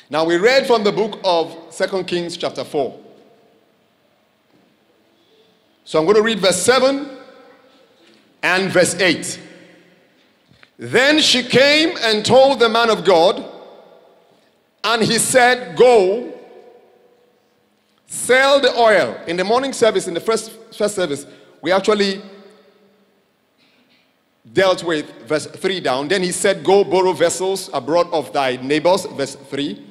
Now we read from the book of 2 Kings chapter 4. So I'm going to read verse 7 and verse 8. Then she came and told the man of God, and he said, go, sell the oil. In the morning service, in the first service, we actually dealt with verse 3 down. Then he said, go borrow vessels abroad of thy neighbors, verse 3.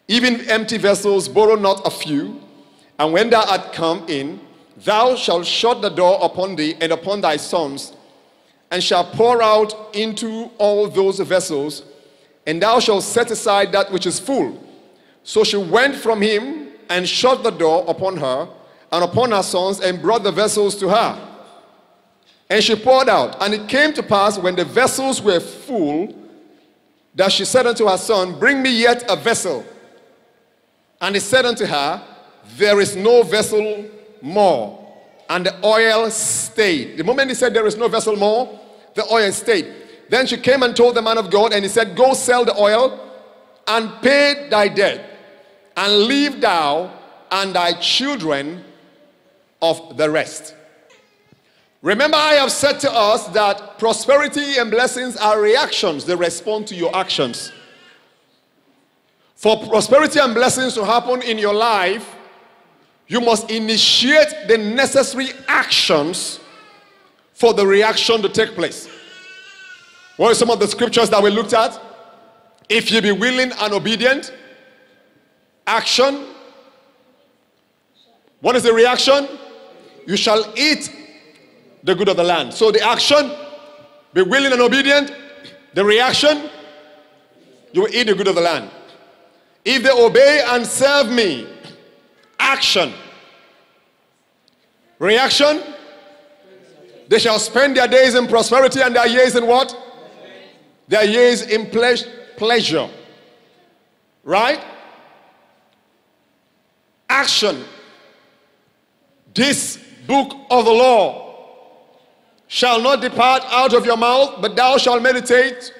Even empty vessels, borrow not a few. And when thou art come in, thou shalt shut the door upon thee and upon thy sons, and shalt pour out into all those vessels, and thou shalt set aside that which is full. So she went from him and shut the door upon her and upon her sons, and brought the vessels to her. And she poured out. And it came to pass, when the vessels were full, that she said unto her son, bring me yet a vessel. And he said unto her, there is no vessel more. And the oil stayed. The moment he said there is no vessel more, the oil stayed. Then she came and told the man of God, and he said, go sell the oil and pay thy debt, and leave thou and thy children of the rest. Remember, I have said to us that prosperity and blessings are reactions. They respond to your actions. For prosperity and blessings to happen in your life, you must initiate the necessary actions for the reaction to take place. What are some of the scriptures that we looked at? If you be willing and obedient, action. What is the reaction? You shall eat the good of the land. So the action, be willing and obedient. The reaction, you will eat the good of the land. If they obey and serve me, action. Reaction, they shall spend their days in prosperity and their years in what? Their years in pleasure. Right? Action. This book of the law shall not depart out of your mouth, but thou shalt meditate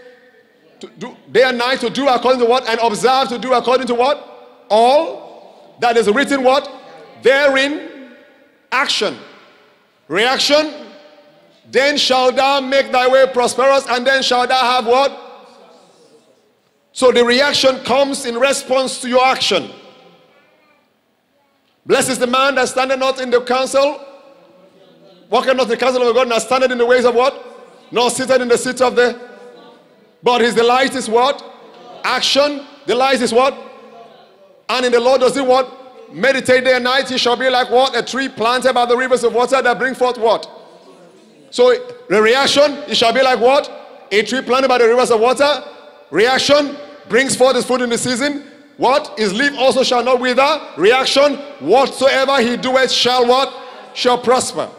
to do, day and night, to do according to what? And observe to do according to what? All that is written what? Therein. Action. Reaction. Then shalt thou make thy way prosperous, and then shalt thou have what? So the reaction comes in response to your action. Blessed is the man that standeth not in the counsel, walketh not in the counsel of God, nor standeth in the ways of what? Nor sitteth in the seat of the... But his delight is what? Action. Delight is what? And in the Lord does he what? Meditate day and night. He shall be like what? A tree planted by the rivers of water that bring forth what? So the reaction, it shall be like what? A tree planted by the rivers of water. Reaction, brings forth his fruit in the season. What? His leaf also shall not wither. Reaction, whatsoever he doeth shall what? Shall prosper.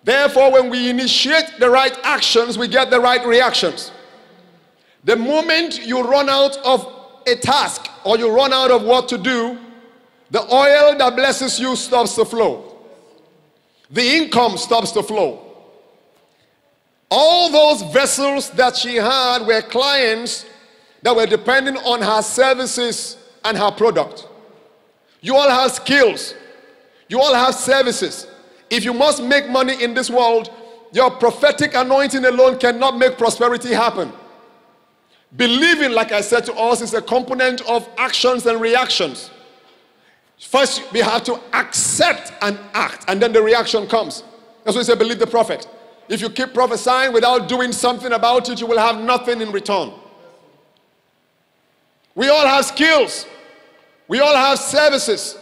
Therefore, when we initiate the right actions, we get the right reactions. The moment you run out of a task or you run out of what to do, the oil that blesses you stops to flow. The income stops to flow. All those vessels that she had were clients that were depending on her services and her product. You all have skills. You all have services. If you must make money in this world, your prophetic anointing alone cannot make prosperity happen. Believing, like I said to us, is a component of actions and reactions. First, we have to accept and act, and then the reaction comes. That's why we say, believe the prophet. If you keep prophesying without doing something about it, you will have nothing in return. We all have skills. We all have services.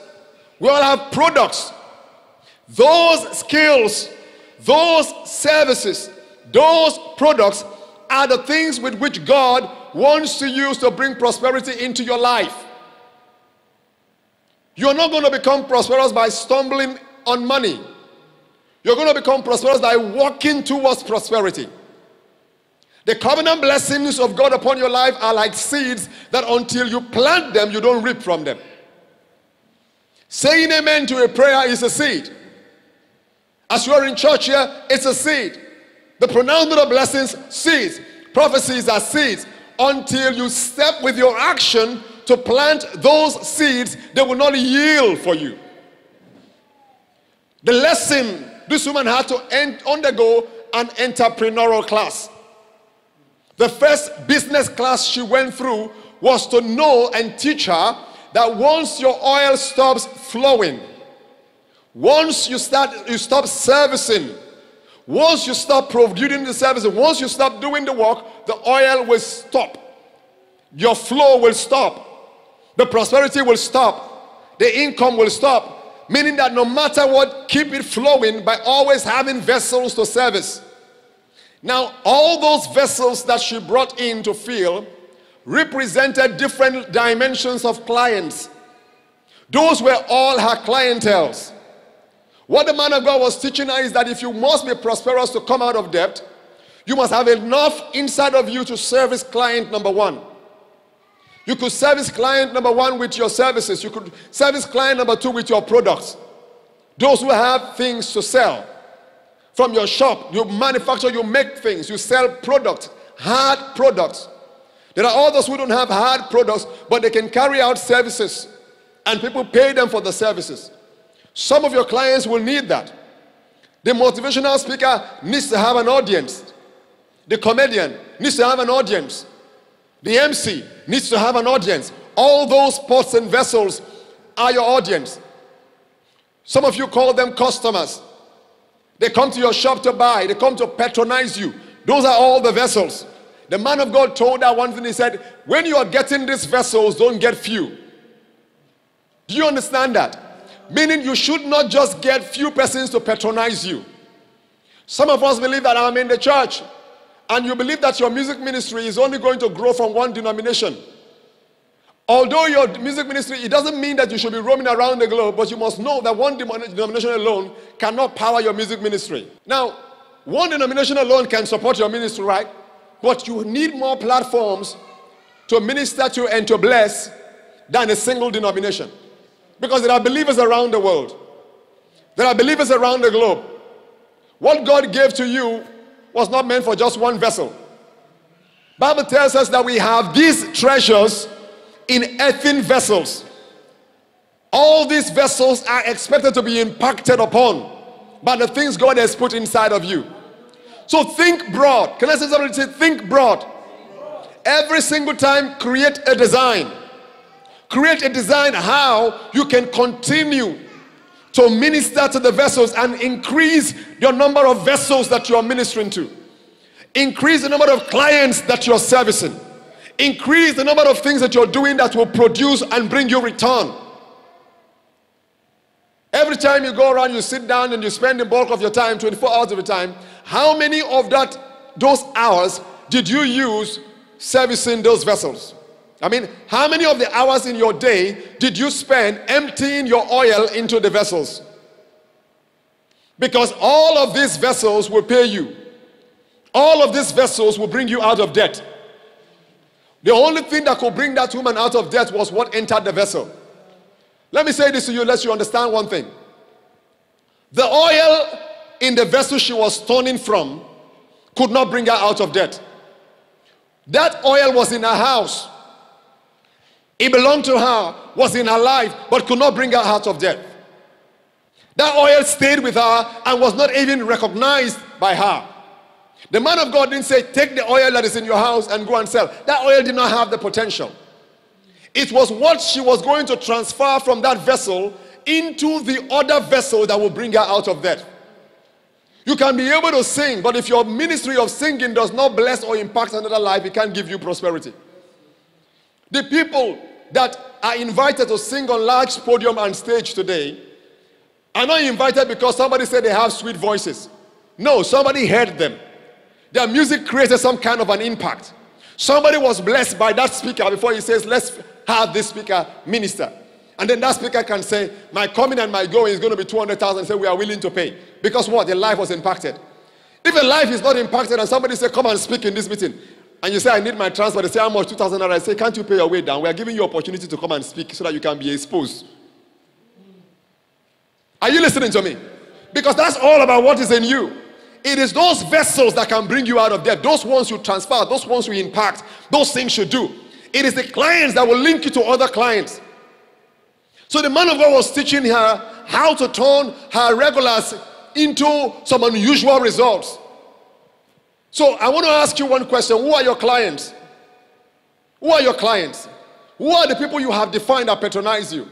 We all have products. Those skills, those services, those products are the things with which God wants to use to bring prosperity into your life. You're not going to become prosperous by stumbling on money. You're going to become prosperous by walking towards prosperity. The covenant blessings of God upon your life are like seeds that until you plant them, you don't reap from them. Saying amen to a prayer is a seed. As you are in church here, it's a seed. The pronouncement of blessings, seeds. Prophecies are seeds. Until you step with your action to plant those seeds, they will not yield for you. The lesson, this woman had to undergo an entrepreneurial class. The first business class she went through was to know and teach her that once your oil stops flowing, once you stop servicing, once you stop providing the service, once you stop doing the work, the oil will stop. Your flow will stop. The prosperity will stop. The income will stop. Meaning that no matter what, keep it flowing by always having vessels to service. Now, all those vessels that she brought in to fill represented different dimensions of clients. Those were all her clienteles. What the man of God was teaching her is that if you must be prosperous to come out of debt, you must have enough inside of you to service client number one. You could service client number one with your services. You could service client number two with your products. Those who have things to sell. From your shop, you manufacture, you make things, you sell products, hard products. There are others who don't have hard products, but they can carry out services, and people pay them for the services. Some of your clients will need that. The motivational speaker needs to have an audience. The comedian needs to have an audience. The MC needs to have an audience. All those pots and vessels are your audience. Some of you call them customers. They come to your shop to buy. They come to patronize you. Those are all the vessels. The man of God told that one thing. He said, when you are getting these vessels, don't get few. Do you understand that? Meaning you should not just get few persons to patronize you. Some of us believe that I'm in the church, and you believe that your music ministry is only going to grow from one denomination. Although your music ministry, it doesn't mean that you should be roaming around the globe, but you must know that one denomination alone cannot power your music ministry. Now, one denomination alone can support your ministry, right? But you need more platforms to minister to and to bless than a single denomination. Because there are believers around the world. There are believers around the globe. What God gave to you was not meant for just one vessel. The Bible tells us that we have these treasures in earthen vessels. All these vessels are expected to be impacted upon by the things God has put inside of you. So think broad. Can I say something? Say, think broad. Every single time, create a design. Create a design how you can continue to minister to the vessels and increase your number of vessels that you are ministering to. Increase the number of clients that you are servicing. Increase the number of things that you're doing that will produce and bring you return. Every time you go around, you sit down and you spend the bulk of your time, 24 hours of your time, how many of those hours did you use servicing those vessels? I mean, how many of the hours in your day did you spend emptying your oil into the vessels? Because all of these vessels will pay you. All of these vessels will bring you out of debt. The only thing that could bring that woman out of debt was what entered the vessel. Let me say this to you, let you understand one thing. The oil in the vessel she was turning from could not bring her out of debt. That oil was in her house. It belonged to her, was in her life, but could not bring her out of debt. That oil stayed with her and was not even recognized by her. The man of God didn't say, take the oil that is in your house and go and sell. That oil did not have the potential. It was what she was going to transfer from that vessel into the other vessel that will bring her out of debt. You can be able to sing, but if your ministry of singing does not bless or impact another life, it can't give you prosperity. The people that are invited to sing on large podium and stage today are not invited because somebody said they have sweet voices. No, somebody heard them. Their music created some kind of an impact. Somebody was blessed by that speaker before he says, let's have this speaker minister. And then that speaker can say, my coming and my going is going to be 200,000. Say, we are willing to pay. Because what? Their life was impacted. If a life is not impacted and somebody say, come and speak in this meeting, and you say, I need my transport, they say, how much? 2,000. I say, can't you pay your way down? We are giving you opportunity to come and speak so that you can be exposed. Are you listening to me? Because that's all about what is in you. It is those vessels that can bring you out of debt. Those ones you transfer, those ones you impact, those things you do. It is the clients that will link you to other clients. So the man of God was teaching her how to turn her regulars into some unusual results. So I want to ask you one question. Who are your clients? Who are your clients? Who are the people you have defined that patronize you?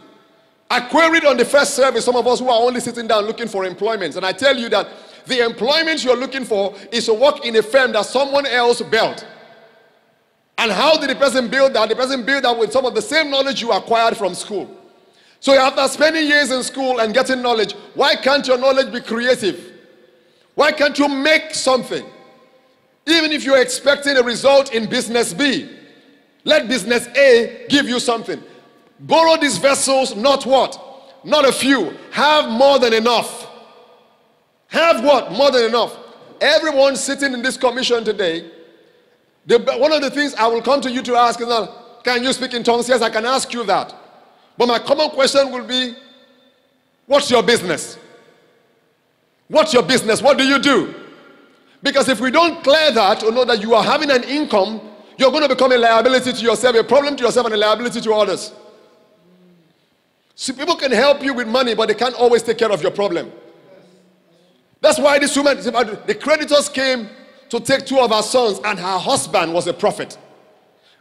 I queried on the first service some of us who are only sitting down looking for employment. And I tell you that the employment you're looking for is to work in a firm that someone else built. And how did the person build that? The person built that with some of the same knowledge you acquired from school. So after spending years in school and getting knowledge, why can't your knowledge be creative? Why can't you make something? Even if you're expecting a result in business B, let business A give you something. Borrow these vessels, not what? Not a few. Have more than enough. Have what? More than enough. Everyone sitting in this commission today, one of the things I will come to you to ask is not, can you speak in tongues? Yes, I can ask you that. But my common question will be, what's your business? What's your business? What do you do? Because if we don't clear that or know that you are having an income, you're going to become a liability to yourself, a problem to yourself and a liability to others. See, people can help you with money, but they can't always take care of your problem. That's why this woman, the creditors came to take two of her sons, and her husband was a prophet.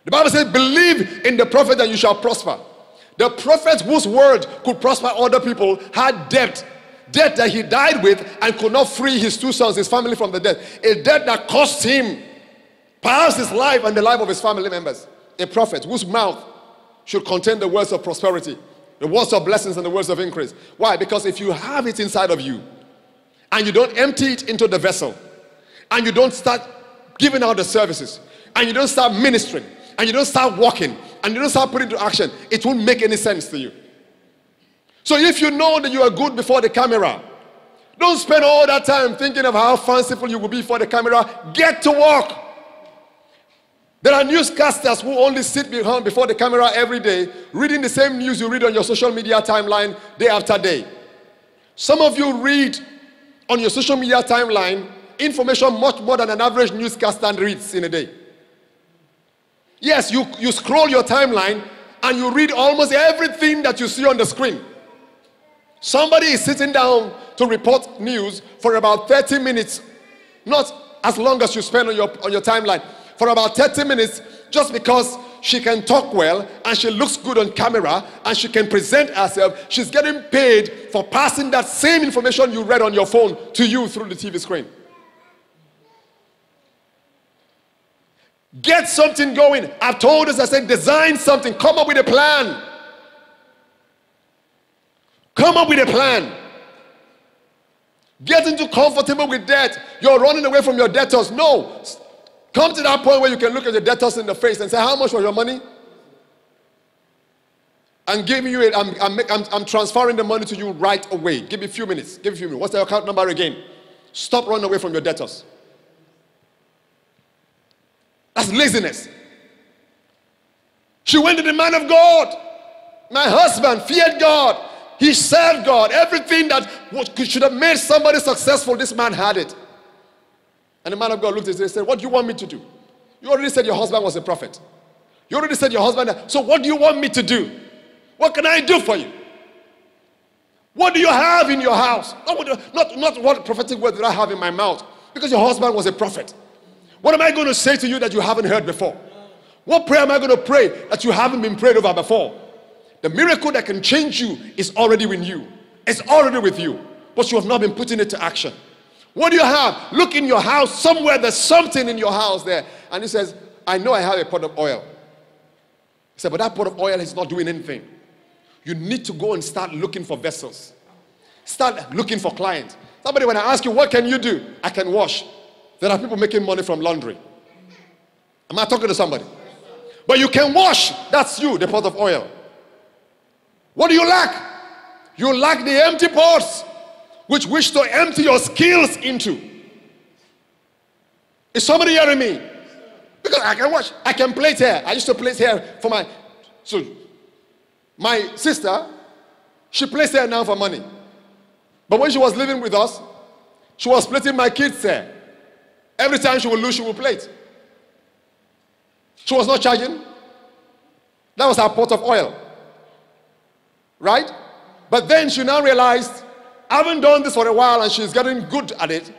The Bible says, believe in the prophet and you shall prosper. The prophet whose word could prosper other people had debt that he died with and could not free his two sons, his family, from the debt. A debt that cost him perhaps his life and the life of his family members. A prophet whose mouth should contain the words of prosperity, the words of blessings and the words of increase. Why? Because if you have it inside of you and you don't empty it into the vessel, and you don't start giving out the services, and you don't start ministering, and you don't start walking, and you don't start putting into action, it won't make any sense to you. So if you know that you are good before the camera, don't spend all that time thinking of how fanciful you will be for the camera. Get to work. There are newscasters who only sit before the camera every day, reading the same news you read on your social media timeline day after day. Some of you read on your social media timeline information much more than an average newscaster reads in a day. Yes, you scroll your timeline and you read almost everything that you see on the screen. Somebody is sitting down to report news for about 30 minutes, not as long as you spend on your timeline, for about 30 minutes, just because she can talk well and she looks good on camera and she can present herself. She's getting paid for passing that same information you read on your phone to you through the TV screen. Get something going. I've told us, I said, design something. Come up with a plan. Come up with a plan. Get into comfortable with debt. You're running away from your debtors. No. Come to that point where you can look at the debtors in the face and say, how much was your money? I'm giving you it. I'm transferring the money to you right away. Give me a few minutes. Give me a few minutes. What's the account number again? Stop running away from your debtors. That's laziness. She went to the man of God. My husband feared God. He served God. Everything that should have made somebody successful, this man had it. And the man of God looked at him and said, what do you want me to do? You already said your husband was a prophet. You already said your husband. So what do you want me to do? What can I do for you? What do you have in your house? Not what prophetic word did I have in my mouth. Because your husband was a prophet. What am I going to say to you that you haven't heard before? What prayer am I going to pray that you haven't been prayed over before? The miracle that can change you is already with you. It's already with you. But you have not been putting it to action. What do you have? Look in your house. Somewhere there's something in your house there. And he says, I know I have a pot of oil. He said, but that pot of oil is not doing anything. You need to go and start looking for vessels. Start looking for clients. Somebody, when I ask you, what can you do? I can wash. There are people making money from laundry. Am I talking to somebody? But you can wash. That's you, the pot of oil. What do you lack? You lack the empty pots, which wish to empty your skills into. Is somebody hearing me? Because I can wash. I can plait hair. I used to plait hair for my sister. She plaits hair now for money. But when she was living with us, she was plaiting my kids' hair. Every time she would lose, she would plait. She was not charging. That was her pot of oil. Right? But then she now realized, I haven't done this for a while and she's getting good at it.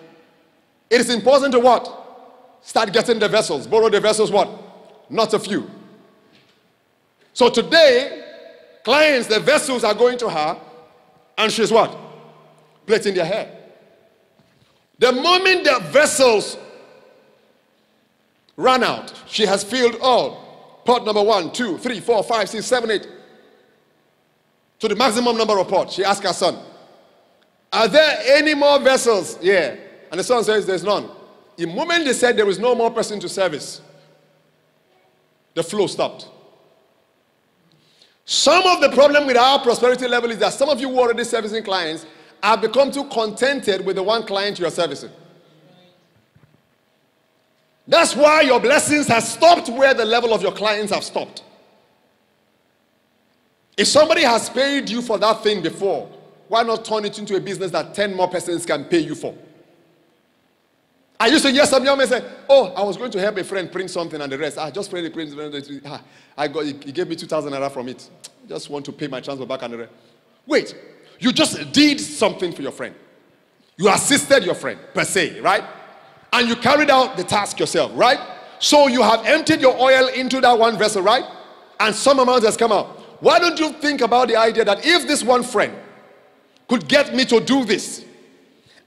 It is important to what? Start getting the vessels. Borrow the vessels what? Not a few. So today, clients, the vessels are going to her and she's what? Plaiting their hair. The moment the vessels run out, she has filled all. Pot number 1, 2, 3, 4, 5, 6, 7, 8. To the maximum number of pots. She asked her son, are there any more vessels? Yeah. And the son says, there's none. The moment they said there is no more person to service, the flow stopped. Some of the problem with our prosperity level is that some of you who are already servicing clients have become too contented with the one client you are servicing. That's why your blessings have stopped where the level of your clients have stopped. If somebody has paid you for that thing before, why not turn it into a business that 10 more persons can pay you for? I used to hear some young men say, oh, I was going to help a friend print something and the rest. I just prayed the print. He gave me 2,000 naira from it. Just want to pay my transport back and the rest. Wait, you just did something for your friend. You assisted your friend, per se, right? And you carried out the task yourself, right? So you have emptied your oil into that one vessel, right? And some amount has come out. Why don't you think about the idea that if this one friend could get me to do this,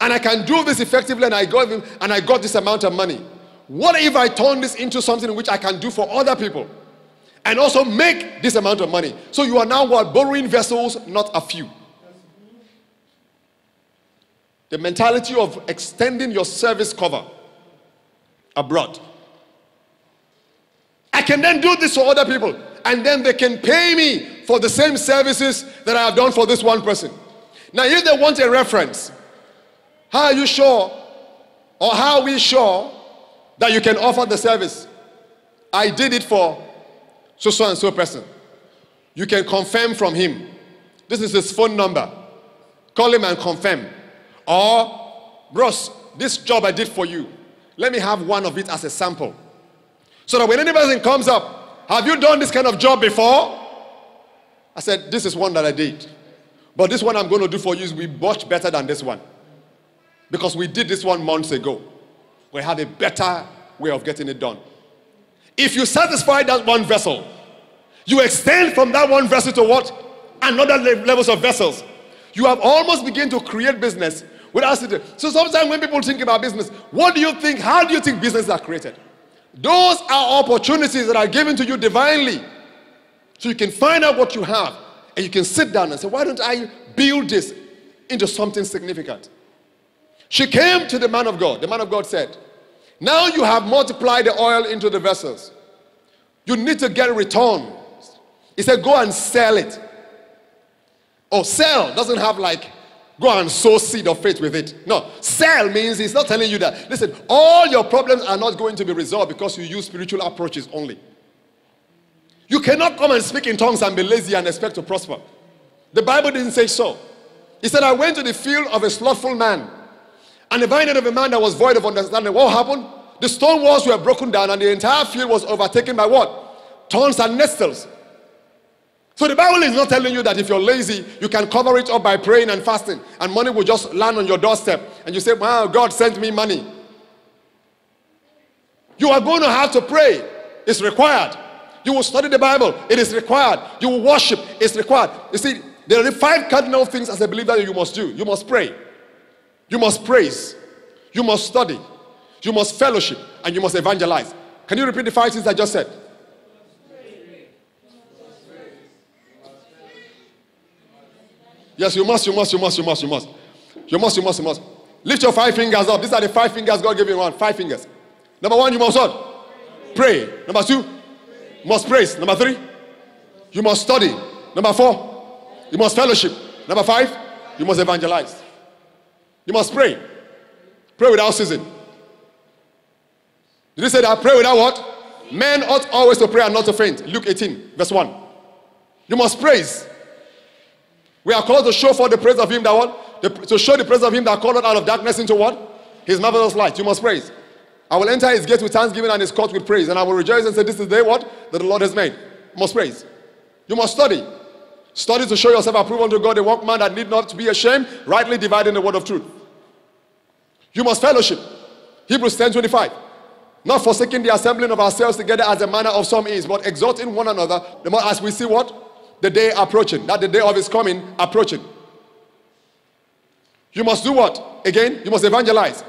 and I can do this effectively, and I got this amount of money, what if I turn this into something which I can do for other people and also make this amount of money? So you are now what? Borrowing vessels, not a few. The mentality of extending your service cover abroad. I can then do this for other people, and then they can pay me for the same services that I have done for this one person. Now, if they want a reference, how are you sure, or how are we sure that you can offer the service? I did it for so and so person. You can confirm from him. This is his phone number. Call him and confirm. Or, bros, this job I did for you, let me have one of it as a sample. So that when any person comes up, have you done this kind of job before? I said, this is one that I did. But this one I'm going to do for you is much better than this one. Because we did this one months ago. We have a better way of getting it done. If you satisfy that one vessel, you extend from that one vessel to what? Another levels of vessels. You have almost begun to create business without it. So sometimes when people think about business, what do you think? How do you think businesses are created? Those are opportunities that are given to you divinely. So you can find out what you have. And you can sit down and say, why don't I build this into something significant? She came to the man of God. The man of God said, now you have multiplied the oil into the vessels. You need to get a return. He said, go and sell it. Oh, sell doesn't have like, go and sow seed of faith with it. No, sell means he's not telling you that. Listen, all your problems are not going to be resolved because you use spiritual approaches only. You cannot come and speak in tongues and be lazy and expect to prosper. The Bible didn't say so. He said, I went to the field of a slothful man and the vineyard of a man that was void of understanding. What happened? The stone walls were broken down and the entire field was overtaken by what? Thorns and nettles. So the Bible is not telling you that if you're lazy, you can cover it up by praying and fasting and money will just land on your doorstep and you say, wow, God sent me money. You are going to have to pray. It's required. You will study the Bible. It is required. You will worship. It's required. You see, there are 5 cardinal things as a believer that you must do. You must pray. You must praise. You must study. You must fellowship. And you must evangelize. Can you repeat the 5 things I just said? Yes, you must. Lift your 5 fingers up. These are the 5 fingers God gave you. 5 fingers. Number 1, you must what? Pray. Number 2, you must praise. Number 3, you must study. Number 4, you must fellowship. Number 5, you must evangelize. You must pray. Pray without ceasing. Did he say that? Pray without what? Men ought always to pray and not to faint. Luke 18, verse 1. You must praise. We are called to show for the praise of him that what? To show the praise of him that called us out of darkness into what? His marvelous light. You must praise. I will enter his gate with thanksgiving and his court with praise. And I will rejoice and say, this is the day what? That the Lord has made. You must praise. You must study. Study to show yourself approved unto God, a workman that need not be ashamed, rightly dividing the word of truth. You must fellowship. Hebrews 10:25. Not forsaking the assembling of ourselves together as the manner of some is, but exhorting one another, the more as we see what? The day approaching. That the day of his coming approaching. You must do what? Again, you must evangelize.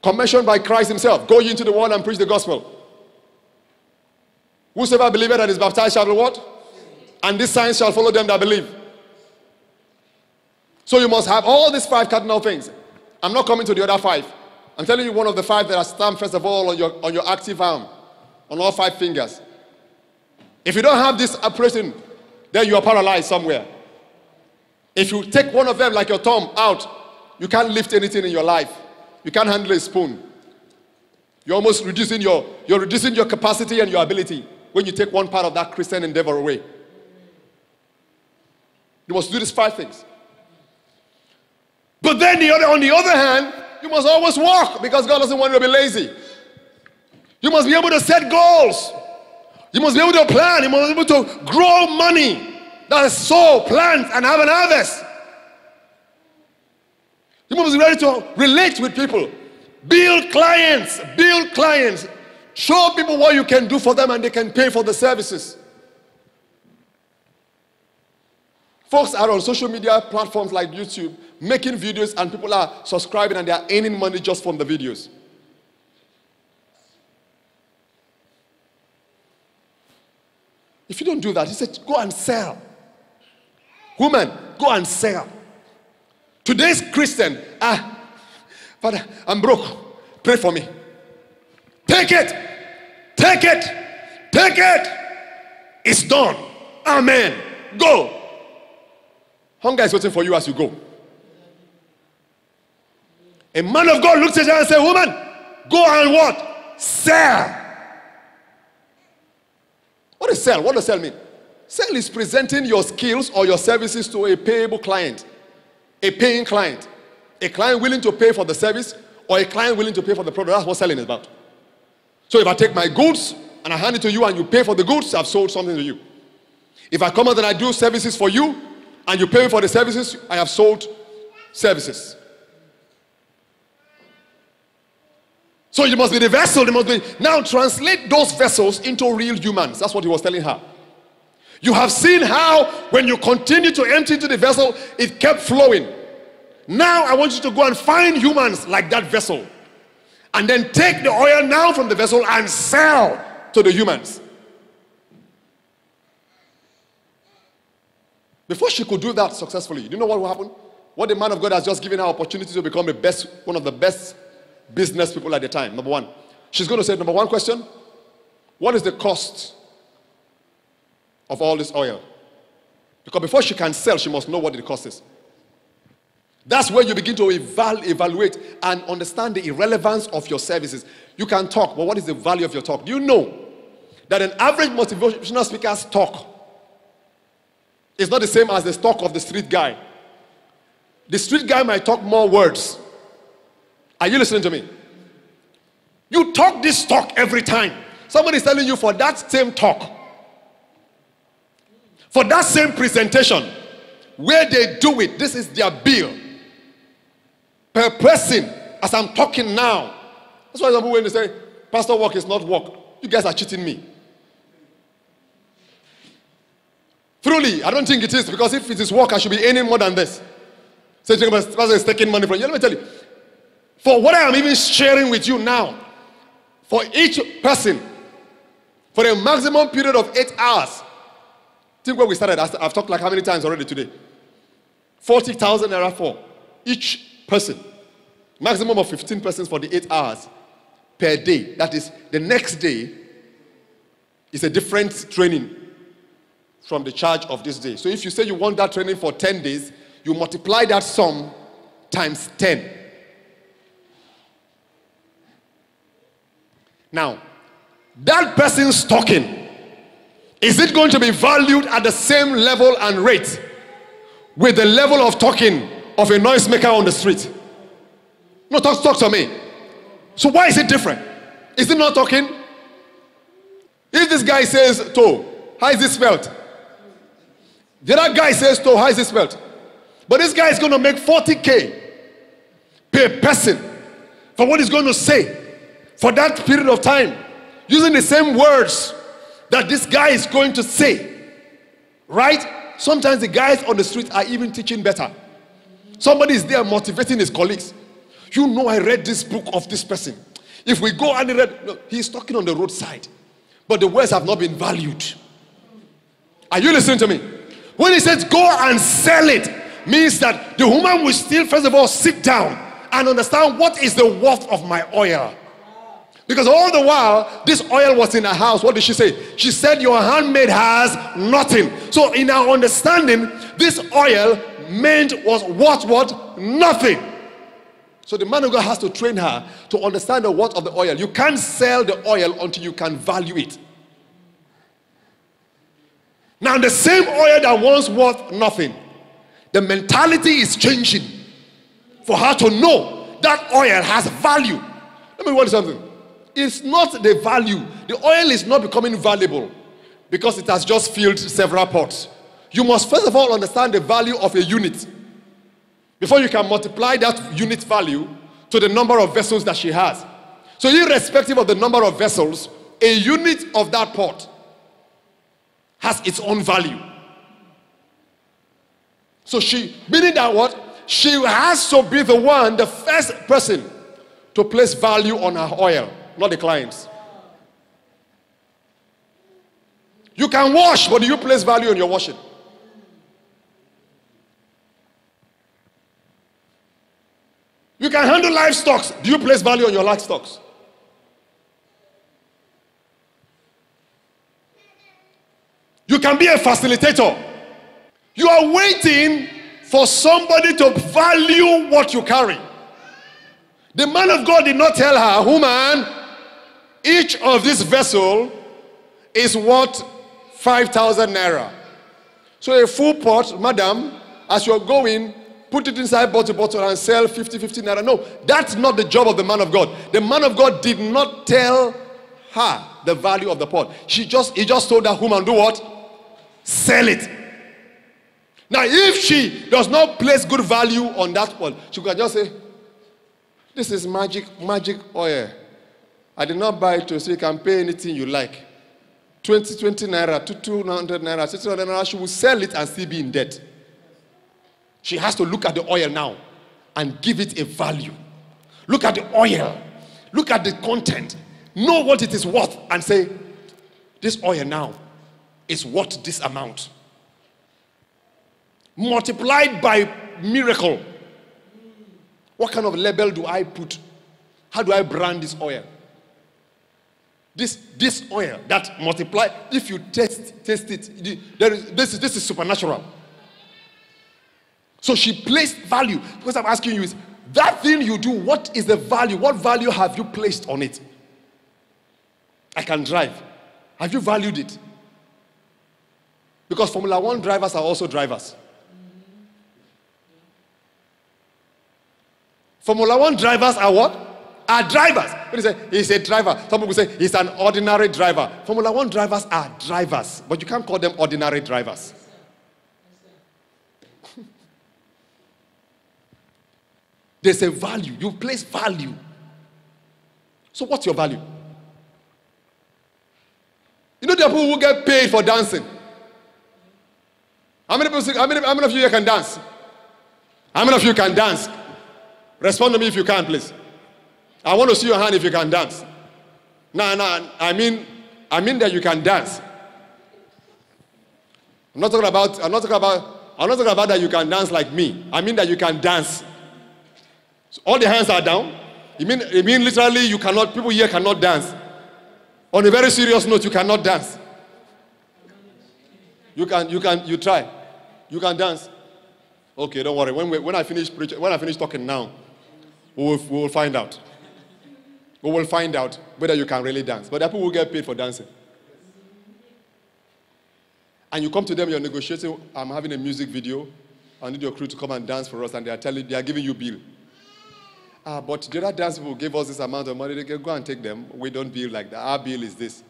Commissioned by Christ himself. Go ye into the world and preach the gospel. Whosoever believeth and is baptized shall be what? And these signs shall follow them that believe. So you must have all these 5 cardinal things. I'm not coming to the other 5. I'm telling you one of the 5 that are stamped first of all on your active arm. On all 5 fingers. If you don't have this operation, then you are paralyzed somewhere. If you take one of them like your thumb out, you can't lift anything in your life. You can't handle a spoon. You're almost reducing your capacity and your ability when you take one part of that Christian endeavor away. You must do these 5 things. But then on the other hand, you must always walk because God doesn't want you to be lazy. You must be able to set goals. You must be able to plan. You must be able to grow money. That is sow, plant, and have an harvest. You must be ready to relate with people. Build clients. Build clients. Show people what you can do for them and they can pay for the services. Folks are on social media platforms like YouTube making videos and people are subscribing and they are earning money just from the videos. If you don't do that, he said, go and sell. Woman, go and sell. Today's Christian, Father, I'm broke. Pray for me. Take it. Take it. Take it. It's done. Amen. Go. Hunger is waiting for you as you go. A man of God looks at her and says, woman, go and what? Sell. What is sell? What does sell mean? Sell is presenting your skills or your services to a payable client. A paying client. A client willing to pay for the service or a client willing to pay for the product. That's what selling is about. So if I take my goods and I hand it to you and you pay for the goods, I've sold something to you. If I come out and I do services for you and you pay for the services, I have sold services. So you must be the vessel. They must be. Now translate those vessels into real humans. That's what he was telling her. You have seen how when you continue to empty into the vessel, it kept flowing. Now I want you to go and find humans like that vessel. And then take the oil now from the vessel and sell to the humans. Before she could do that successfully, do you know what will happen? What the man of God has just given her opportunity to become one of the best business people at the time. Number 1. She's going to say, number 1 question, what is the cost of all this oil? Because before she can sell, she must know what the cost is. That's where you begin to evaluate and understand the irrelevance of your services. You can talk, but what is the value of your talk? Do you know that an average motivational speaker's talk is not the same as the talk of the street guy? The street guy might talk more words. Are you listening to me? You talk this talk every time. Somebody is telling you for that same talk, for that same presentation, where they do it, this is their bill. Per person, as I'm talking now. That's why some people when they say, pastor work is not work, you guys are cheating me. Truly, I don't think it is, because if it is work, I should be earning more than this. So pastor is taking money from you. Let me tell you, for what I am even sharing with you now, for each person, for a maximum period of 8 hours, think where we started, I've talked like how many times already today? 40,000 naira for each person. Maximum of 15 persons for the 8 hours per day. That is, the next day is a different training from the charge of this day. So if you say you want that training for 10 days, you multiply that sum times 10. Now, that person's talking, is it going to be valued at the same level and rate with the level of talking of a noisemaker on the street? No, talk to me. So why is it different? Is it not talking? If this guy says, "To, how is it spelled?" The other guy says, so how is it spelled? But this guy is going to make 40K per person for what he's going to say for that period of time, using the same words that this guy is going to say. Right? Sometimes the guys on the street are even teaching better. Somebody is there motivating his colleagues. You know, I read this book of this person. If we go and read, no, he's talking on the roadside, but the words have not been valued. Are you listening to me? When he says go and sell it, means that the woman will still first of all sit down and understand what is the worth of my oil. Because all the while this oil was in her house, what did she say? She said, your handmaid has nothing. So in our understanding, this oil meant was what? Nothing. So the man of God has to train her to understand the worth of the oil. You can't sell the oil until you can value it. Now the same oil that once worth nothing, the mentality is changing for her to know that oil has value. Let me tell you something. It's not the value. The oil is not becoming valuable because it has just filled several pots. You must first of all understand the value of a unit before you can multiply that unit value to the number of vessels that she has. So irrespective of the number of vessels, a unit of that pot has its own value. So meaning that what? She has to be the one, the first person to place value on her oil, not the clients. You can wash, but do you place value on your washing? You can handle livestock. Do you place value on your livestock? You can be a facilitator. You are waiting for somebody to value what you carry. The man of God did not tell her, woman, each of this vessel is worth 5,000 naira. So a full pot, madam, as you're going, put it inside bottle and sell 50 naira. No, that's not the job of the man of God. The man of God did not tell her the value of the pot. He just told that woman, do what? Sell it. Now, if she does not place good value on that one, she can just say, this is magic oil. I did not buy it, so you can pay anything you like. 20 naira, 200 naira, 600 naira. She will sell it and still be in debt. She has to look at the oil now and give it a value. Look at the oil. Look at the content. Know what it is worth and say, this oil now is worth this amount. Multiplied by miracle. What kind of label do I put? How do I brand this oil? This oil that multiply, if you taste it, this is supernatural. So she placed value. Because I'm asking you is, that thing you do, what is the value? What value have you placed on it? I can drive. Have you valued it? Because Formula 1 drivers are also drivers. Formula 1 drivers are what? Are drivers. When you say he's a driver, some people say he's an ordinary driver. Formula 1 drivers are drivers, but you can't call them ordinary drivers. There's a value. You place value. So what's your value? You know there are people who get paid for dancing. How many of you here can dance? How many of you can dance? Respond to me if you can, please. I want to see your hand if you can dance. No, I mean that you can dance. I'm not talking about that you can dance like me. I mean that you can dance. So all the hands are down. You mean literally you cannot, people here cannot dance. On a very serious note, you cannot dance. You try. You can dance. Okay, don't worry. When I finish talking now, we will find out. We will find out whether you can really dance. But there are people who get paid for dancing. And you come to them, you're negotiating, I'm having a music video, I need your crew to come and dance for us, and they are giving you bill. But the other dance people gave us this amount of money, they can go and take them. We don't bill like that. Our bill is this.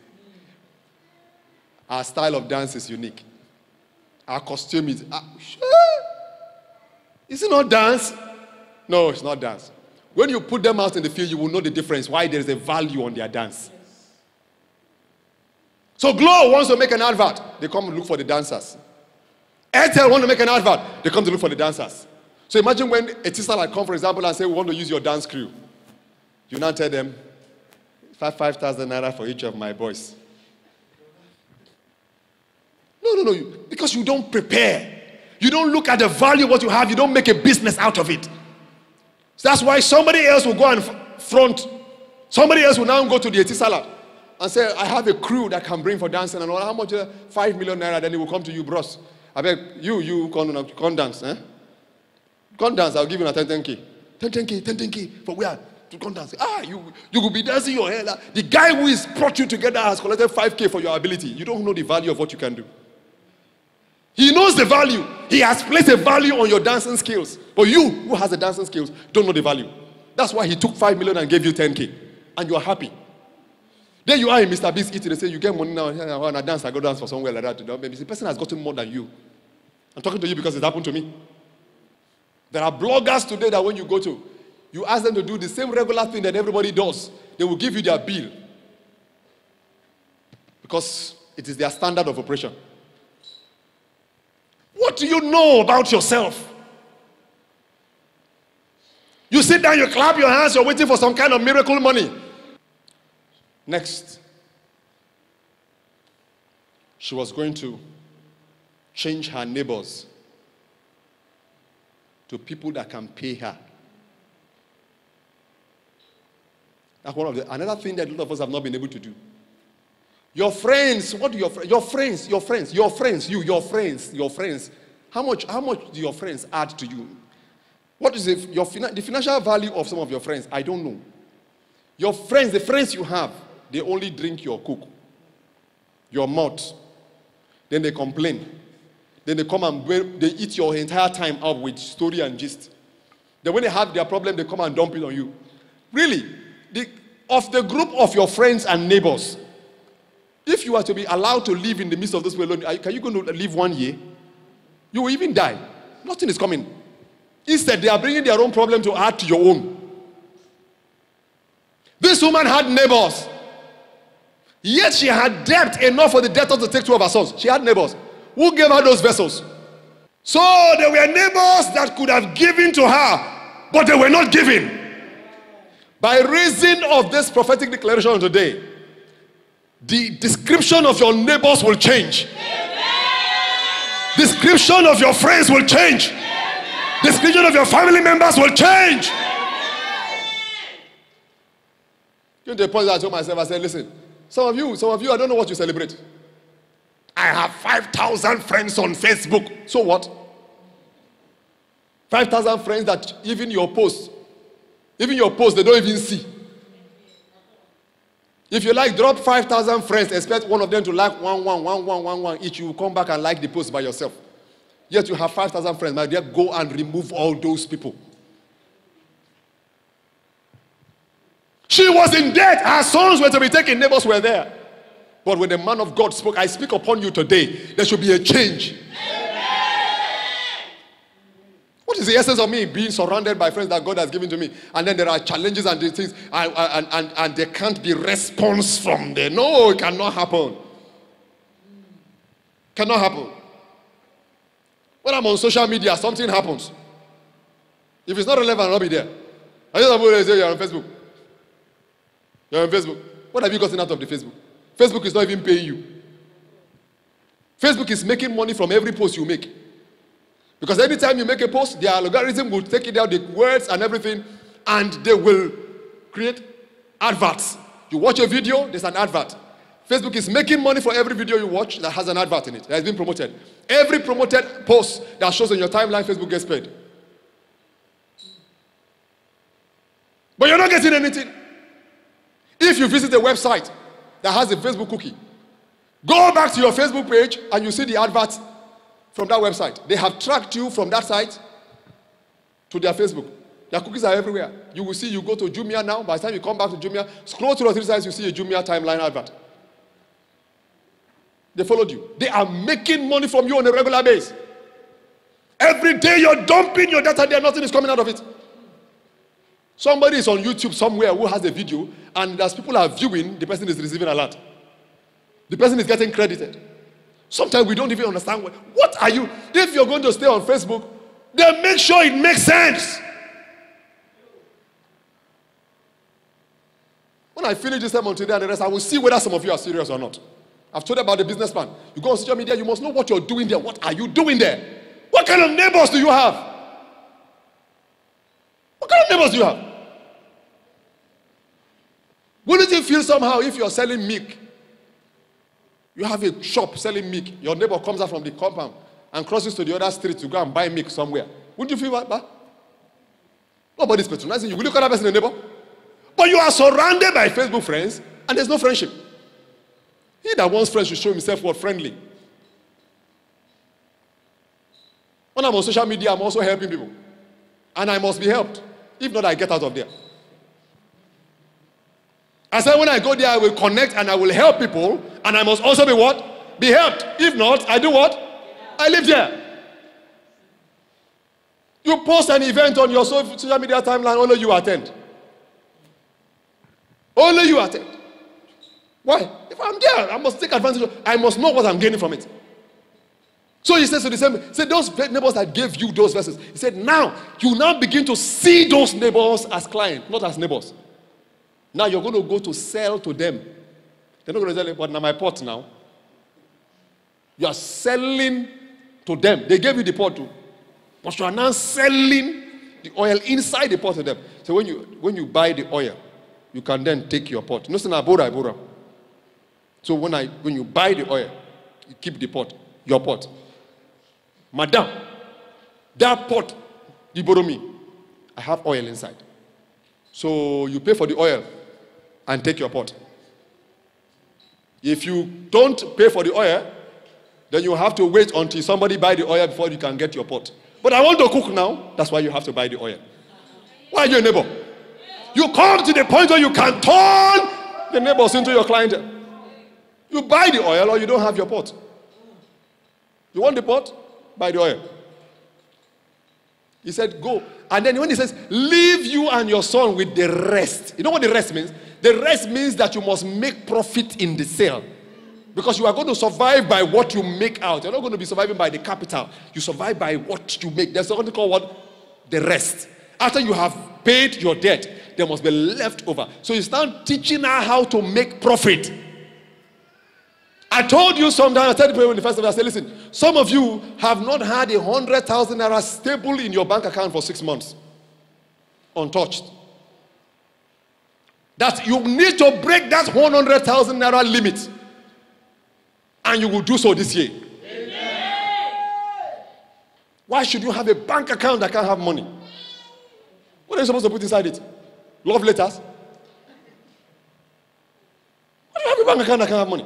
Our style of dance is unique. Our costume is... Is it not dance? No, it's not dance. When you put them out in the field, you will know the difference, why there is a value on their dance. So Glow wants to make an advert. They come and look for the dancers. Airtel want to make an advert. They come to look for the dancers. So imagine when a teacher like come, for example, and say, we want to use your dance crew. You now tell them, 5,000 naira for each of my boys. No. Because you don't prepare. You don't look at the value of what you have. You don't make a business out of it. So that's why somebody else will go and front. Somebody else will now go to the Etisalat and say, I have a crew that can bring for dancing and all. How much? 5 million naira. Then he will come to you, bros. I beg you come dance. Eh? Come dance. I'll give you a 10K. 10K. For where? To come dance. You will be dancing your hair. The guy who is brought you together has collected 5K for your ability. You don't know the value of what you can do. He knows the value. He has placed a value on your dancing skills. But you, who has the dancing skills, don't know the value. That's why he took 5 million and gave you 10K. And you are happy. Then you are in Mr. Beast eating. They say, you get money now. I want to dance. I go dance for somewhere like that. Maybe the person has gotten more than you. I'm talking to you because it happened to me. There are bloggers today that when you go to, you ask them to do the same regular thing that everybody does. They will give you their bill. Because it is their standard of operation. What do you know about yourself? You sit down, you clap your hands, you're waiting for some kind of miracle money. Next, she was going to change her neighbors to people that can pay her. That's one of the another thing that a lot of us have not been able to do. Your friends, what do your friends? How much do your friends add to you? What is the financial value of some of your friends? I don't know. Your friends, the friends you have, they only drink your coke, your mouth. Then they complain. Then they come and they eat your entire time up with story and gist. Then when they have their problem, they come and dump it on you. Really, of the group of your friends and neighbors, if you are to be allowed to live in the midst of this world, can you go to live 1 year? You will even die. Nothing is coming. Instead, they are bringing their own problem to add to your own. This woman had neighbors. Yet she had debt enough for the debtor to take 2 of her sons. She had neighbors. Who gave her those vessels? So there were neighbors that could have given to her, but they were not giving. By reason of this prophetic declaration today, the description of your neighbors will change. Amen. Description of your friends will change. Amen. Description of your family members will change. Came to a point that I told myself, I said, listen, some of you, I don't know what you celebrate. I have 5,000 friends on Facebook. So what? 5,000 friends that even your post, they don't even see. If you like, drop 5,000 friends, expect one of them to like one each. You will come back and like the post by yourself. Yet you have 5,000 friends. My dear, go and remove all those people. She was in debt. Her sons were to be taken. Neighbors were there. But when the man of God spoke, I speak upon you today, there should be a change. What is the essence of me being surrounded by friends that God has given to me? And then there are challenges and things, and there can't be response from there. No, it cannot happen. Cannot happen. When I'm on social media, something happens. If it's not relevant, I'll not be there. I just say you're on Facebook. You're on Facebook. What have you gotten out of the Facebook? Facebook is not even paying you. Facebook is making money from every post you make. Because anytime you make a post, their algorithm will take it out, the words and everything, and they will create adverts. You watch a video, there's an advert. Facebook is making money for every video you watch that has an advert in it, that has been promoted. Every promoted post that shows on your timeline, Facebook gets paid. But you're not getting anything. If you visit a website that has a Facebook cookie, go back to your Facebook page and you see the adverts from that website. They have tracked you from that site to their Facebook. Their cookies are everywhere. You will see, you go to Jumia now. By the time you come back to Jumia, scroll 2 or 3 times, you see a Jumia timeline advert. They followed you. They are making money from you on a regular basis. Every day you're dumping your data there, nothing is coming out of it. Somebody is on YouTube somewhere who has a video, and as people are viewing, the person is receiving a lot. The person is getting credited. Sometimes we don't even understand what are you. If you're going to stay on Facebook, then make sure it makes sense. When I finish this sermon today and the rest, I will see whether some of you are serious or not. I've told you about the business plan. You go on social media, you must know what you're doing there. What are you doing there? What kind of neighbors do you have? What kind of neighbors do you have? Wouldn't you feel somehow if you're selling milk? You have a shop selling milk. Your neighbor comes out from the compound and crosses to the other street to go and buy milk somewhere. Wouldn't you feel bad? Nobody's patronizing you. Will you call that person a neighbor? But you are surrounded by Facebook friends and there's no friendship. He that wants friends should show himself what friendly. When I'm on social media, I'm also helping people. And I must be helped. If not, I get out of there. I said when I go there, I will connect and I will help people. And I must also be what? Be helped. If not, I do what? I live there. You post an event on your social media timeline, only you attend. Only you attend. Why? If I'm there, I must take advantage of it. I must know what I'm gaining from it. So he says to the same, say those neighbors that gave you those verses. He said, now, you now begin to see those neighbors as clients, not as neighbors. Now you're going to go to sell to them. They're not going to tell you, but now my pot now. You are selling to them. They gave you the pot too. But you are now selling the oil inside the pot to them. So when you buy the oil, you can then take your pot. No, I borrow. So when you buy the oil, you keep the pot, your pot. Madam, that pot you borrow me, I have oil inside. So you pay for the oil and take your pot. If you don't pay for the oil, then you have to wait until somebody buy the oil before you can get your pot. But I want to cook now, that's why you have to buy the oil. Why are you a neighbor? You come to the point where you can turn the neighbors into your clientele. You buy the oil or you don't have your pot. You want the pot? Buy the oil. He said, go. And then when he says, leave you and your son with the rest. You know what the rest means? The rest means that you must make profit in the sale. Because you are going to survive by what you make out. You're not going to be surviving by the capital. You survive by what you make. There's something called what? The rest. After you have paid your debt, there must be left over. So you start teaching her how to make profit. I told you sometime, I told people in the first time, I said, listen, some of you have not had 100,000 naira stable in your bank account for 6 months. Untouched. That you need to break that 100,000 naira limit. And you will do so this year. Amen. Why should you have a bank account that can't have money? What are you supposed to put inside it? Love letters? Why do you have a bank account that can't have money?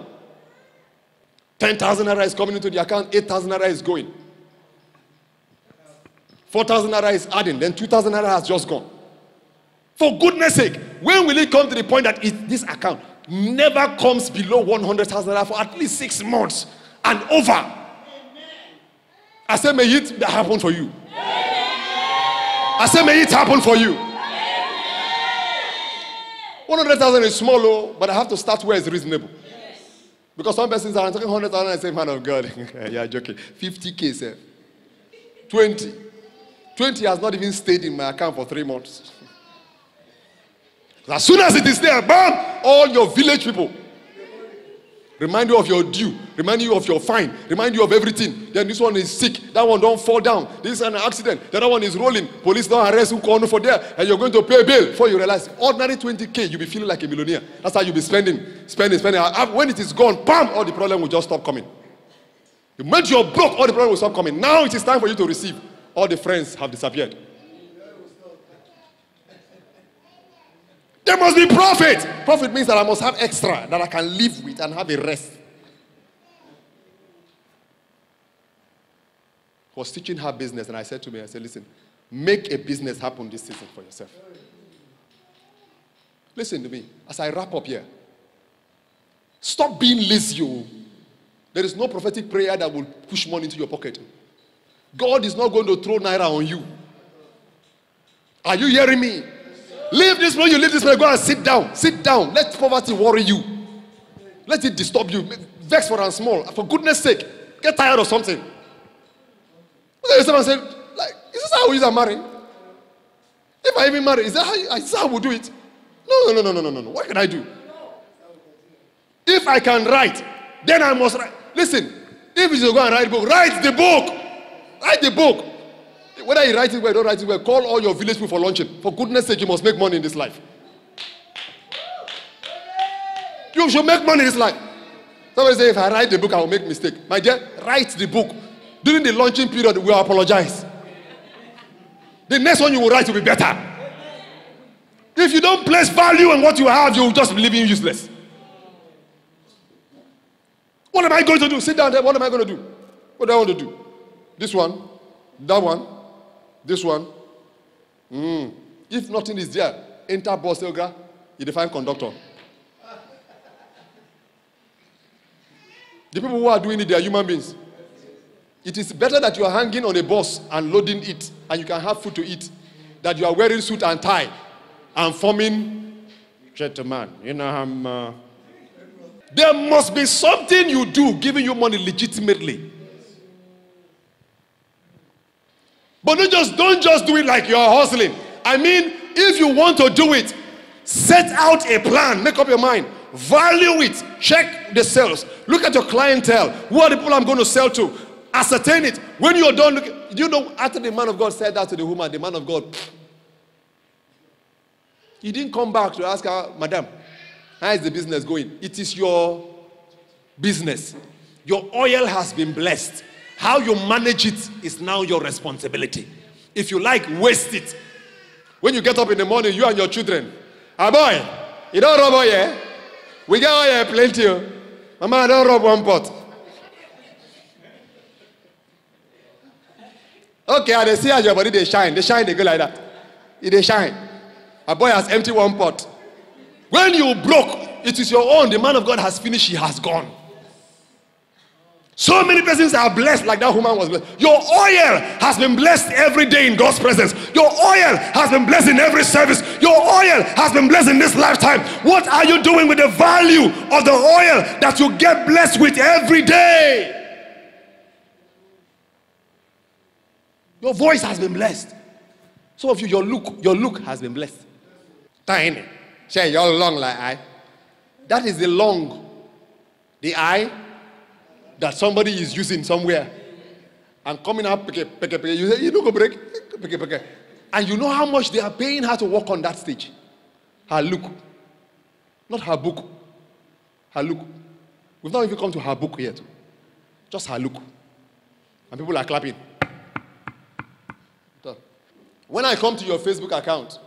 10,000 naira is coming into the account, 8,000 naira is going. 4,000 naira is adding, then 2,000 naira has just gone. For goodness sake, when will it come to the point that this account never comes below 100,000 naira for at least 6 months and over? Amen. I say, may it happen for you. Amen. I say, may it happen for you. 100,000 is small, but I have to start where it's reasonable. Because some persons are talking 100,000 and say, man of God, you're joking. 50K, sir. 20. 20 has not even stayed in my account for 3 months. As soon as it is there, bam, all your village people remind you of your due, remind you of your fine, remind you of everything. Then this one is sick, that one don't fall down, this is an accident, the other one is rolling, police don't arrest who call you for there, and you're going to pay a bill before you realize ordinary 20K, you'll be feeling like a millionaire. That's how you'll be spending. When it is gone, bam, all the problem will just stop coming. The moment you're broke, all the problem will stop coming. Now it is time for you to receive. All the friends have disappeared. There must be profit. Profit means that I must have extra that I can live with and have a rest. I was teaching her business and I said to me, listen, make a business happen this season for yourself. Listen to me as I wrap up here. Stop being lazy. There is no prophetic prayer that will push money into your pocket. God is not going to throw naira on you. Are you hearing me? Leave this place, you leave this place, go and sit down. Sit down. Let poverty worry you. Let it disturb you. Vex for and small. For goodness sake, get tired of something. Someone said, like, is this how we are married? If I even marry, is this how we do it? No. What can I do? If I can write, then I must write. Listen, if you go and write a book, write the book. Write the book. Whether you write it well or don't write it well, call all your village people for luncheon. For goodness sake, you must make money in this life. You should make money in this life. Somebody say, if I write the book, I will make mistake. My dear, write the book. During the launching period, we will apologize. The next one you will write will be better. If you don't place value on what you have, you will just be living useless. What am I going to do? Sit down there. What am I going to do? What do I want to do? This one, that one, this one. If nothing is there, enter bus, you define conductor. The people who are doing it, they are human beings. It is better that you are hanging on a bus and loading it, and you can have food to eat, that you are wearing suit and tie and forming gentleman. You know, there must be something you do giving you money legitimately. But don't just do it like you are hustling. I mean, if you want to do it, set out a plan, make up your mind, value it, check the sales, look at your clientele, who are the people I'm going to sell to, ascertain it. When you're done, you know, after the man of God said that to the woman, the man of God, he didn't come back to ask her, Madam, how is the business going? It is your business. Your oil has been blessed. How you manage it is now your responsibility. If you like, waste it. When you get up in the morning, you and your children, boy, you don't rub oil, yeah? We got oil plenty. Mama, I don't rub one pot. Okay, they see how your body, they shine, they go like that. They shine. A boy has empty one pot. When you broke, it is your own. The man of God has finished, he has gone. So many persons are blessed like that woman was blessed. Your oil has been blessed every day in God's presence. Your oil has been blessed in every service. Your oil has been blessed in this lifetime. What are you doing with the value of the oil that you get blessed with every day? Your voice has been blessed. Some of you, your look has been blessed. Tiny. Say, you're long like I. That is the long. The eye that somebody is using somewhere and coming up, you say, you don't go break, and you know how much they are paying her to work on that stage. Her look, not her book, her look. We've not even come to her book yet, just her look, and people are clapping. So, when I come to your Facebook account,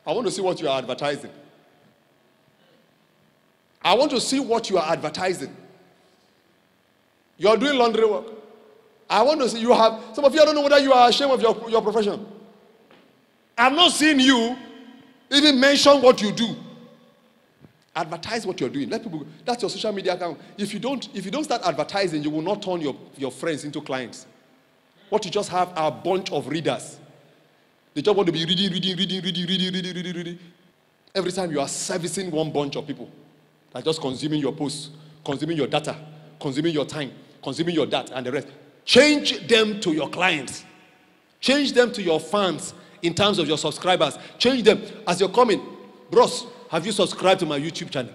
I want to see what you are advertising. I want to see what you are advertising. You are doing laundry work. I want to see you have, some of you, I don't know whether you are ashamed of your profession. I've not seen you even mention what you do. Advertise what you're doing. Let people, that's your social media account. If you don't start advertising, you will not turn your friends into clients. What you just have are a bunch of readers. They just want to be reading. Every time you are servicing one bunch of people, like just consuming your posts, consuming your data, consuming your time, consuming your data and the rest. Change them to your clients. Change them to your fans in terms of your subscribers. Change them as you're coming. Bros, have you subscribed to my YouTube channel?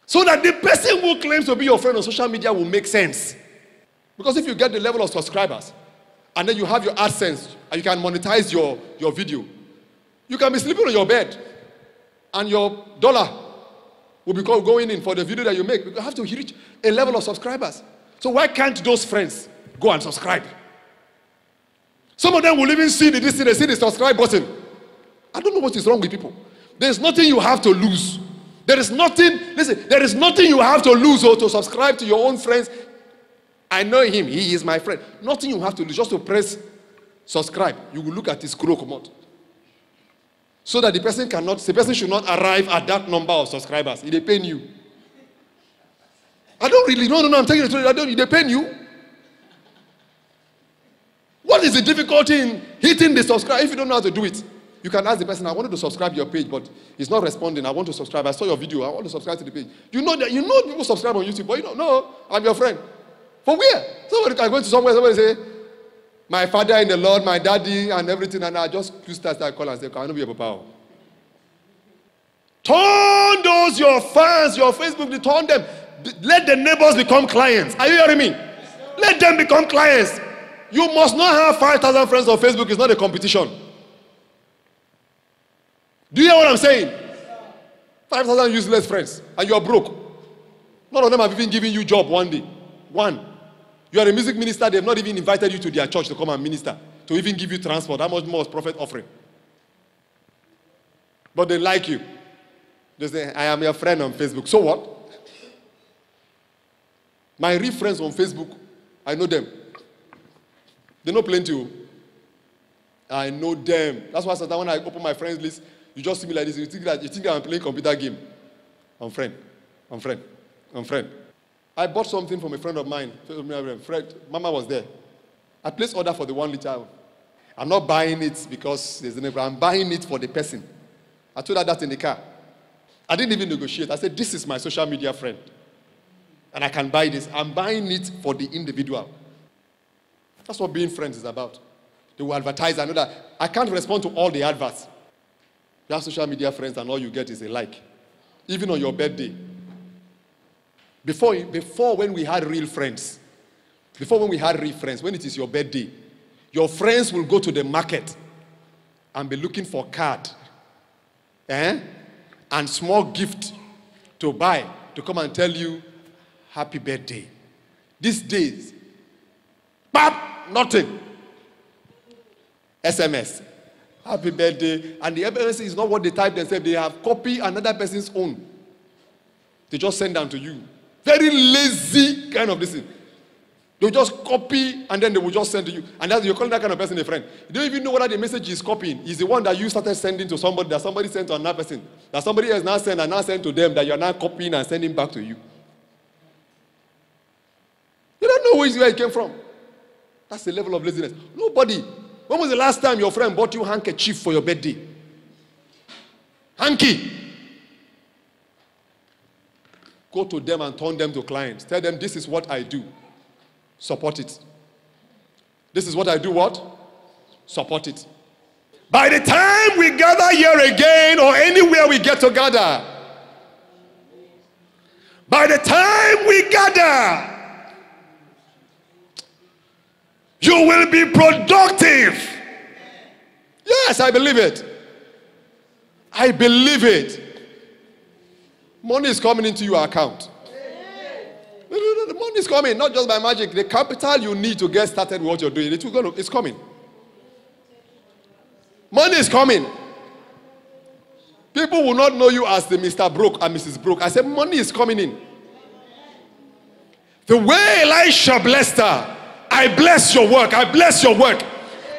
So that the person who claims to be your friend on social media will make sense. Because if you get the level of subscribers and then you have your AdSense and you can monetize your video, you can be sleeping on your bed and your dollar will be going in for the video that you make. You have to reach a level of subscribers. So why can't those friends go and subscribe? Some of them will even see they see the subscribe button. I don't know what is wrong with people. There's nothing you have to lose. There is nothing you have to lose or to subscribe to your own friends. I know him, he is my friend. Nothing you have to lose, just to press subscribe. You will look at his scroll command. So that the person should not arrive at that number of subscribers. They pay you. I don't really, no, I'm telling you the truth. I don't, they pain you. What is the difficulty in hitting the subscribe if you don't know how to do it? You can ask the person, I wanted to subscribe to your page, but he's not responding. I want to subscribe. I saw your video. I want to subscribe to the page. You know people subscribe on YouTube, but you don't know. I'm your friend. From where? Somebody can go to somewhere, somebody say, my father in the Lord, my daddy, and everything, and I just start call and say, can I not be a papa? Turn those your fans, your Facebook, turn them. Let the neighbors become clients. Are you hearing me? Let them become clients. You must not have 5,000 friends on Facebook. It's not a competition. Do you hear what I'm saying? 5,000 useless friends, and you're broke. None of them have even given you job one day. One. You are a music minister. They've not even invited you to their church to come and minister, to even give you transport. How much more is prophet offering? But they like you. They say, I am your friend on Facebook. So what? My real friends on Facebook, I know them. They know plenty. I know them. That's why sometimes when I open my friends list, you just see me like this. You think that I'm playing computer game. I'm friend. I bought something from a friend of mine. Friend, Mama was there. I placed order for the 1 liter. I'm not buying it because there's a neighbor. I'm buying it for the person. I told her that in the car. I didn't even negotiate. I said, this is my social media friend. And I can buy this. I'm buying it for the individual. That's what being friends is about. They will advertise. I know that I can't respond to all the adverts. You have social media friends and all you get is a like. Even on your birthday. Before when we had real friends, when it is your birthday, your friends will go to the market and be looking for card and small gift to buy, to come and tell you, happy birthday. These days, pap, nothing. SMS, happy birthday. And the SMS is not what they type themselves. They have copied another person's own. They just send them to you. Very lazy kind of this thing. They'll just copy and then they will just send to you. And that's, you're calling that kind of person a friend. You don't even know whether the message is copying is the one that you started sending to somebody, that somebody sent to another person, that somebody else now sent and now sent to them, that you're now copying and sending back to you. You don't know where it came from. That's the level of laziness. Nobody. When was the last time your friend bought you handkerchief for your birthday? Hanky. Go to them and turn them to clients. Tell them, this is what I do. Support it. This is what I do, what? Support it. By the time we gather here again or anywhere we get together, by the time we gather, you will be productive. Yes, I believe it. I believe it. Money is coming into your account. The money is coming, not just by magic. The capital you need to get started with what you're doing, it's coming. Money is coming. People will not know you as the Mr. Broke and Mrs. Broke. I said money is coming in. The way Elisha blessed her, I bless your work. I bless your work.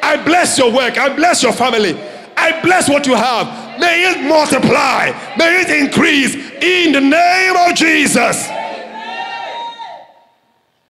I bless your work. I bless your family. I bless what you have. May it multiply. May it increase in the name of Jesus.